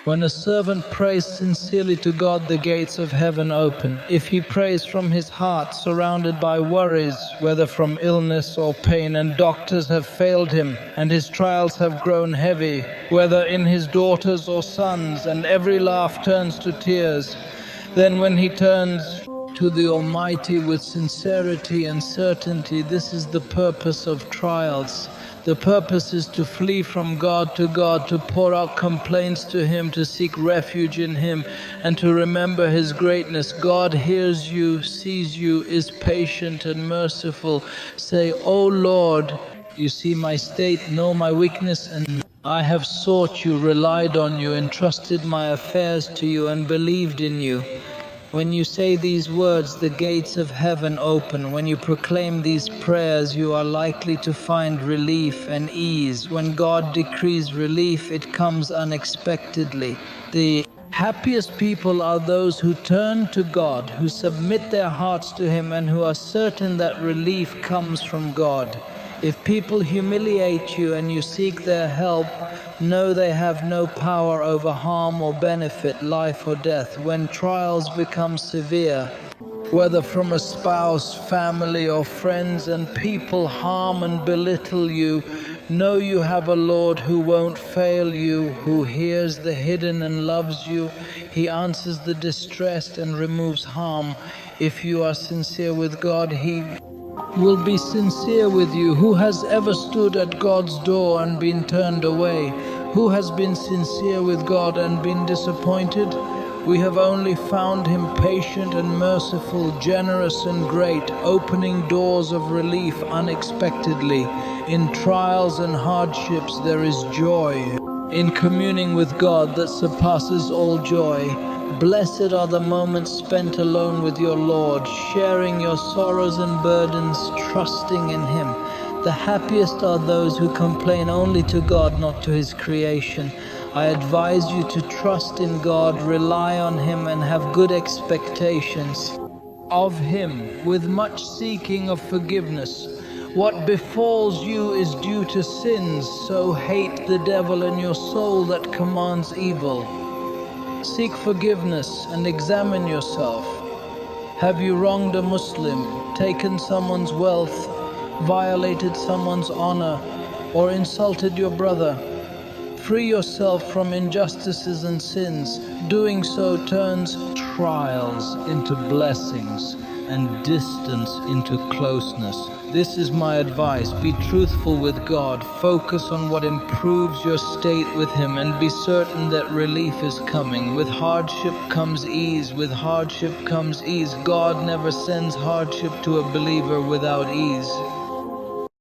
When a servant prays sincerely to God, the gates of heaven open. If he prays from his heart, surrounded by worries, whether from illness or pain, and doctors have failed him, and his trials have grown heavy, whether in his daughters or sons, and every laugh turns to tears, then when he turns to the Almighty with sincerity and certainty, this is the purpose of trials. The purpose is to flee from God, to pour out complaints to Him, to seek refuge in Him, and to remember His greatness. God hears you, sees you, is patient and merciful. Say, "O Lord, you see my state, know my weakness, and I have sought you, relied on you, entrusted my affairs to you, and believed in you." When you say these words, the gates of heaven open. When you proclaim these prayers, you are likely to find relief and ease. When God decrees relief, it comes unexpectedly. The happiest people are those who turn to God, who submit their hearts to Him, and who are certain that relief comes from God. If people humiliate you and you seek their help, know they have no power over harm or benefit, life or death. When trials become severe, whether from a spouse, family, or friends, and people harm and belittle you, know you have a Lord who won't fail you, who hears the hidden and loves you. He answers the distressed and removes harm. If you are sincere with God, He will be sincere with you. Who has ever stood at God's door and been turned away? Who has been sincere with God and been disappointed? We have only found Him patient and merciful, generous and great, opening doors of relief unexpectedly. In trials and hardships there is joy. In communing with God that surpasses all joy. Blessed are the moments spent alone with your Lord, sharing your sorrows and burdens, trusting in Him. The happiest are those who complain only to God, not to His creation. I advise you to trust in God, rely on Him, and have good expectations of Him, with much seeking of forgiveness. What befalls you is due to sins, so hate the devil in your soul that commands evil. Seek forgiveness and examine yourself. Have you wronged a Muslim, taken someone's wealth, violated someone's honor, or insulted your brother? Free yourself from injustices and sins. Doing so turns trials into blessings and distance into closeness. This is my advice. Be truthful with God. Focus on what improves your state with Him, and be certain that relief is coming. With hardship comes ease. With hardship comes ease. God never sends hardship to a believer without ease.